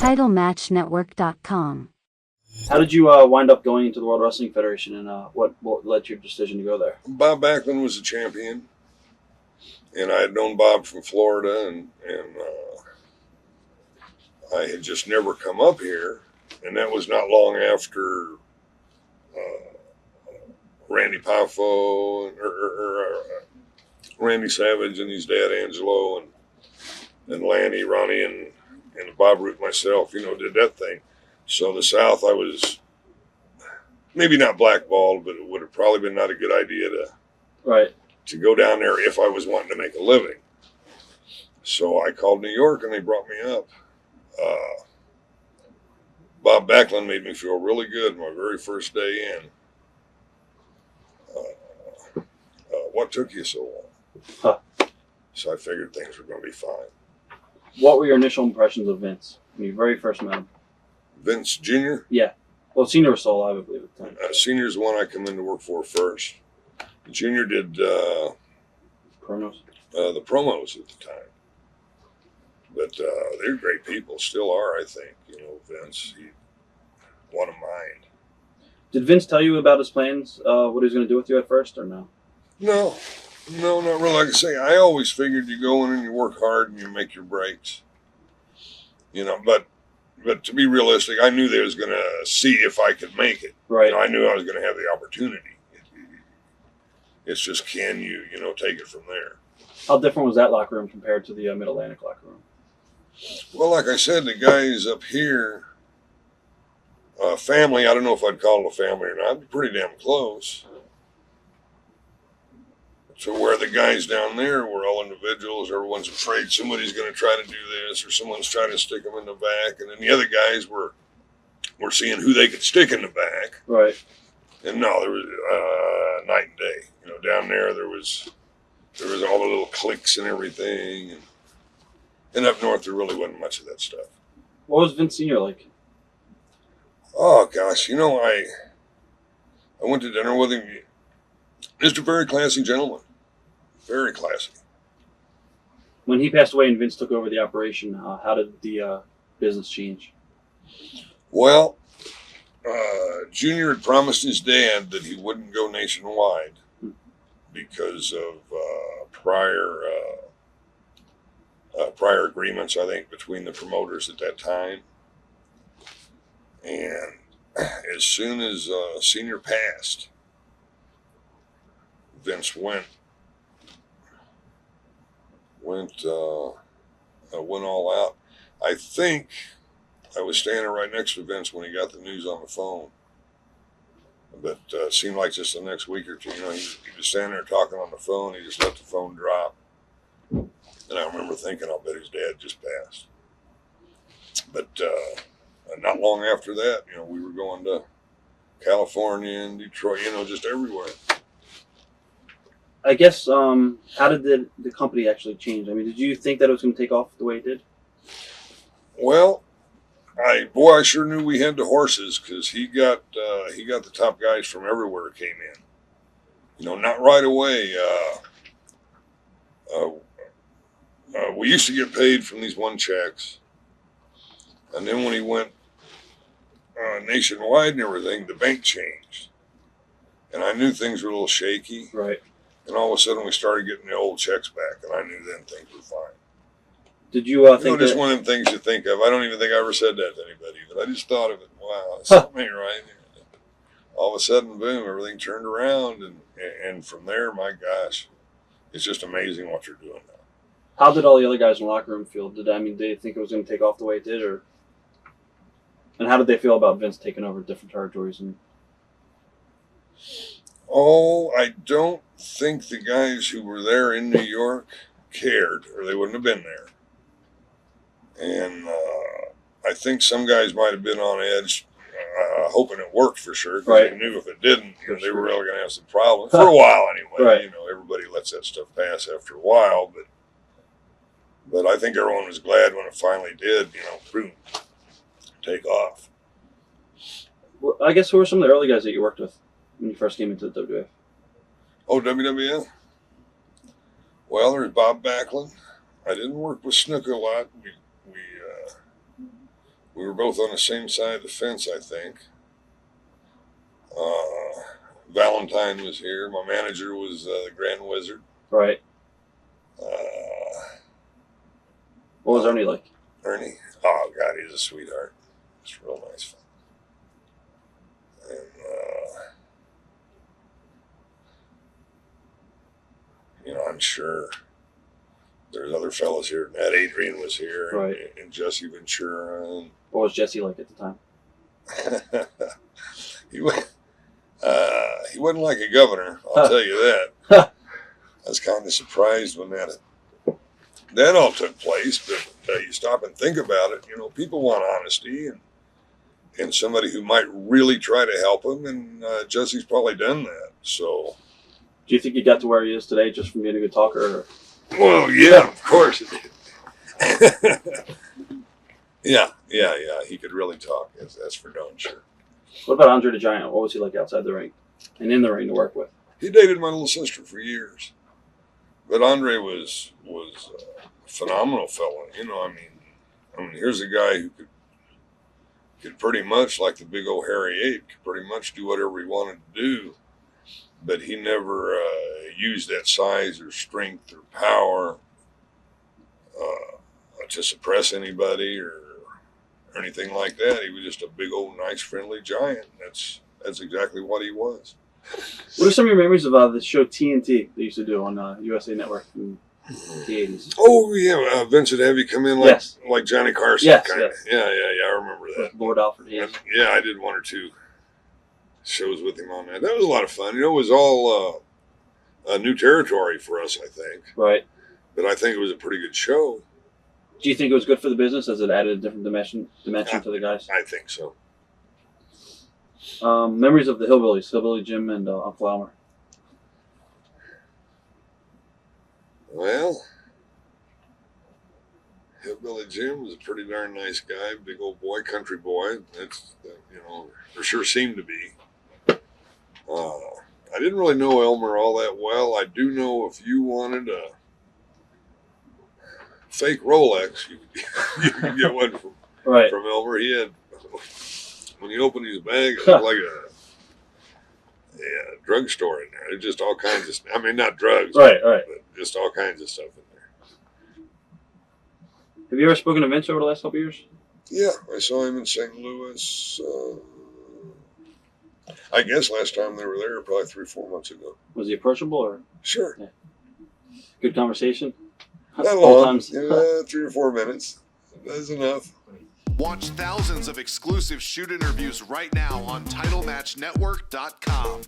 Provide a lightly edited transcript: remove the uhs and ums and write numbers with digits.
TitleMatchNetwork.com. How did you wind up going into the World Wrestling Federation, and what led to your decision to go there? Bob Backlund was the champion, and I had known Bob from Florida, and I had just never come up here, and that was not long after Randy Poffo or Randy Savage and his dad Angelo and Lanny, Ronnie, and Bob Root myself, did that thing. So the South, I was maybe not blackballed, but it would have probably been not a good idea to go down there if I was wanting to make a living. So I called New York, and they brought me up. Bob Backlund made me feel really good my very first day in. What took you so long? Huh. So I figured things were going to be fine. What were your initial impressions of Vince when you very first met him? Vince Jr.? Yeah. Well, Sr. was still alive, I believe, at the time. Senior's the one I come in to work for first. Jr. did promos? The promos at the time. But they're great people, still are, I think. Vince, what a mind. Did Vince tell you about his plans, what he was going to do with you at first, or no? No, not really. Like I say, I always figured you go in and you work hard and you make your breaks. But to be realistic, I knew they was going to see if I could make it. Right. I knew I was going to have the opportunity. It's just, can you, take it from there. How different was that locker room compared to the Mid-Atlantic locker room? Well, like I said, the guys up here, family, I don't know if I'd call it a family or not, pretty damn close. So where the guys down there were all individuals, everyone's afraid somebody's going to try to do this or someone's trying to stick them in the back. And then the other guys were seeing who they could stick in the back. Right. And no, there was night and day. Down there was all the little cliques and everything. And up north, there really wasn't much of that stuff. What was Vince Sr. like? Oh, gosh. I went to dinner with him. Just a very classy gentleman. Very classy. When he passed away and Vince took over the operation, how did the business change? Well, Junior had promised his dad that he wouldn't go nationwide because of prior agreements, I think, between the promoters at that time. And as soon as Senior passed, Vince went all out. I think I was standing right next to Vince when he got the news on the phone. But it seemed like just the next week or two, he was standing there talking on the phone. He just let the phone drop. And I remember thinking, I'll bet his dad just passed. But not long after that, we were going to California and Detroit, just everywhere. I guess, how did the company actually change? I mean, did you think that it was going to take off the way it did? Well, I sure knew we had the horses because he got the top guys from everywhere came in. Not right away. We used to get paid from these one checks, and then when he went nationwide and everything, the bank changed, and I knew things were a little shaky. Right. And all of a sudden, we started getting the old checks back, and I knew then things were fine. Did you think just one of them things you think of. I don't even think I ever said that to anybody, but I just thought of it. Wow, something ain't right. All of a sudden, boom, everything turned around, and from there, my gosh, it's just amazing what you're doing now. How did all the other guys in the locker room feel? Did they think it was going to take off the way it did, and how did they feel about Vince taking over different territories? Oh, I don't think the guys who were there in New York cared, or they wouldn't have been there. And I think some guys might have been on edge, hoping it worked for sure, because they knew if it didn't, they were really going to have some problems for a while anyway. Right. Everybody lets that stuff pass after a while, but I think everyone was glad when it finally did, boom, take off. Well, I guess who were some of the early guys that you worked with when you first came into the WWF? Oh, WWF? Well, there's Bob Backlund. I didn't work with Snook a lot. We We were both on the same side of the fence, I think. Valentine was here. My manager was the Grand Wizard. Right. What was Ernie like? Ernie? Oh, God, he's a sweetheart. It's real nice fun. And, I'm sure there's other fellas here. Matt Adrian was here, right. and Jesse Ventura. And what was Jesse like at the time? He wasn't like a governor, I'll tell you that. I was kind of surprised when that all took place, but you stop and think about it. People want honesty and somebody who might really try to help them, and Jesse's probably done that. So, do you think he got to where he is today just from being a good talker? Or? Well, yeah, of course it did. Yeah. He could really talk. That's for darn sure. What about Andre the Giant? What was he like outside the ring and in the ring to work with? He dated my little sister for years, but Andre was a phenomenal fellow. I mean, here's a guy who could pretty much, like the big old hairy ape, could pretty much do whatever he wanted to do, but he never used that size or strength or power to suppress anybody or anything like that. He was just a big old nice friendly giant. That's exactly what he was. What are some of your memories of the show TNT they used to do on USA Network in the 80s? Oh yeah, Vince would have you come in like Johnny Carson. Yes, kind of. Yeah, I remember that. With Lord Alfred Hayes. Yeah, I did one or two shows with him on that. That was a lot of fun. It was all new territory for us, I think. Right. But I think it was a pretty good show. Do you think it was good for the business as it added a different dimension to the guys? I think so. Memories of the Hillbillies, Hillbilly Jim and Uncle Elmer. Well, Hillbilly Jim was a pretty darn nice guy, big old boy, country boy. That's or sure seemed to be. I didn't really know Elmer all that well. I do know if you wanted a fake Rolex, you could get one from Elmer. He had, when you open his bag, it looked like a drugstore in there. There's just all kinds of stuff. I mean, not drugs, right. But just all kinds of stuff in there. Have you ever spoken to Vince over the last couple of years? Yeah, I saw him in St. Louis. I guess last time they were there, probably 3 or 4 months ago. Was he approachable or? Sure. Yeah. Good conversation. Not long. 3 or 4 minutes. That's enough. Watch thousands of exclusive shoot interviews right now on TitleMatchNetwork.com.